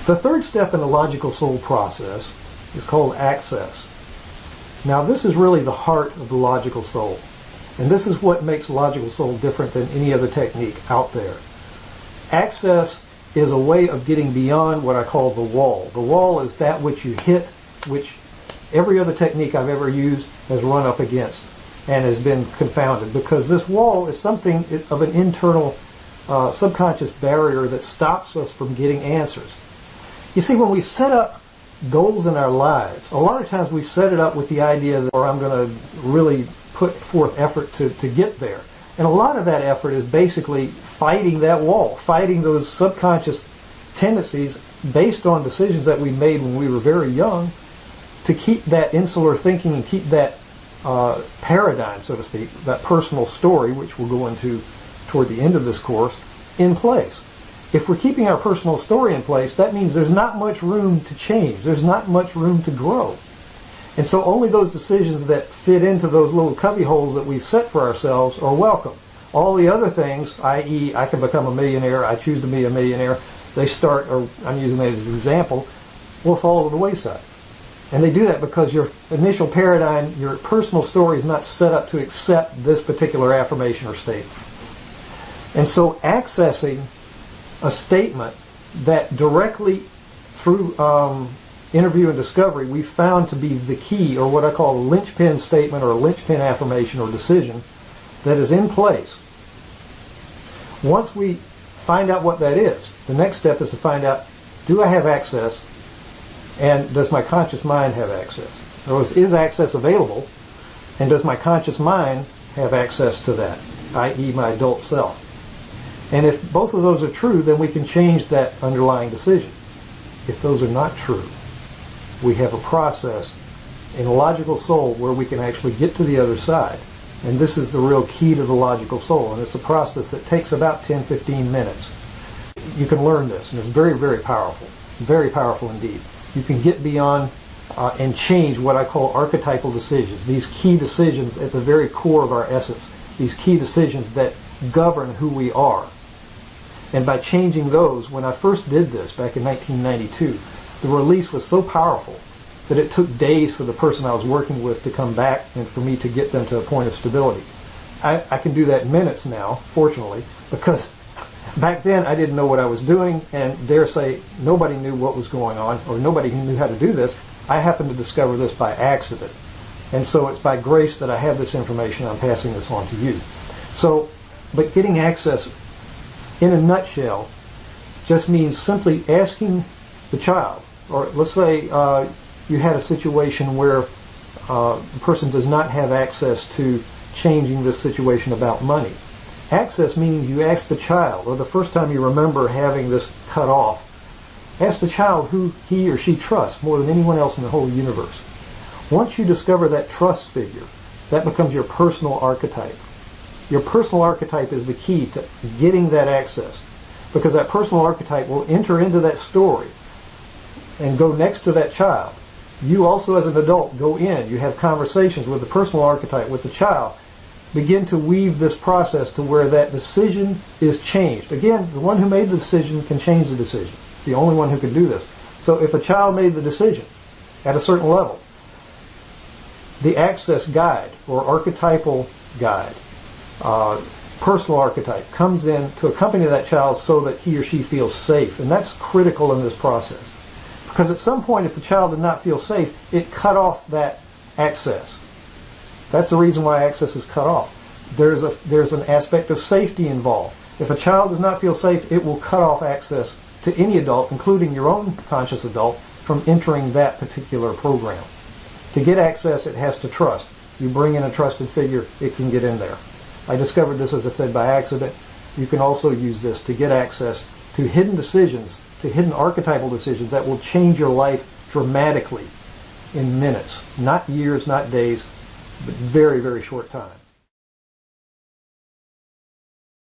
The third step in the logical soul process is called access. Now this is really the heart of the logical soul. And this is what makes logical soul different than any other technique out there. Access is a way of getting beyond what I call the wall. The wall is that which you hit, which every other technique I've ever used has run up against and has been confounded, because this wall is something of an internal subconscious barrier that stops us from getting answers. You see, when we set up goals in our lives, a lot of times we set it up with the idea that, or I'm going to really put forth effort to get there. And a lot of that effort is basically fighting that wall, fighting those subconscious tendencies based on decisions that we made when we were very young, to keep that insular thinking and keep that paradigm, so to speak, that personal story, which we'll go into toward the end of this course, in place. If we're keeping our personal story in place, that means there's not much room to change. There's not much room to grow. And so only those decisions that fit into those little cubby holes that we've set for ourselves are welcome. All the other things, i.e., I can become a millionaire, I choose to be a millionaire, they start, or I'm using that as an example, will fall to the wayside. And they do that because your initial paradigm, your personal story is not set up to accept this particular affirmation or statement. And so accessing a statement that directly through interview and discovery we found to be the key, or what I call a linchpin statement or a linchpin affirmation or decision that is in place. Once we find out what that is, the next step is to find out, do I have access, and does my conscious mind have access? In other words, is access available, and does my conscious mind have access to that, i.e. my adult self? And if both of those are true, then we can change that underlying decision. If those are not true, we have a process in a logical soul where we can actually get to the other side. And this is the real key to the logical soul. And it's a process that takes about 10-15 minutes. You can learn this, and it's very, very powerful. Very powerful indeed. You can get beyond and change what I call archetypal decisions. These key decisions at the very core of our essence. These key decisions that govern who we are. And by changing those, when I first did this back in 1992, the release was so powerful that it took days for the person I was working with to come back and for me to get them to a point of stability. I can do that in minutes now, fortunately, because back then I didn't know what I was doing, and dare say nobody knew what was going on, or nobody knew how to do this. I happened to discover this by accident. And so it's by grace that I have this information. I'm passing this on to you. So, but getting access, in a nutshell, just means simply asking the child, or let's say you had a situation where the person does not have access to changing this situation about money. Access means you ask the child, or the first time you remember having this cut off, ask the child who he or she trusts more than anyone else in the whole universe. Once you discover that trust figure, that becomes your personal archetype. Your personal archetype is the key to getting that access, because that personal archetype will enter into that story and go next to that child. You also, as an adult, go in. You have conversations with the personal archetype, with the child. Begin to weave this process to where that decision is changed. Again, the one who made the decision can change the decision. It's the only one who can do this. So if a child made the decision at a certain level, the access guide or archetypal guide, personal archetype, comes in to accompany that child so that he or she feels safe. And that's critical in this process. Because at some point, if the child did not feel safe, it cut off that access. That's the reason why access is cut off. There's an aspect of safety involved. If a child does not feel safe, it will cut off access to any adult, including your own conscious adult, from entering that particular program. To get access, it has to trust. You bring in a trusted figure, it can get in there. I discovered this, as I said, by accident. You can also use this to get access to hidden decisions, to hidden archetypal decisions that will change your life dramatically in minutes. Not years, not days, but very, very short time.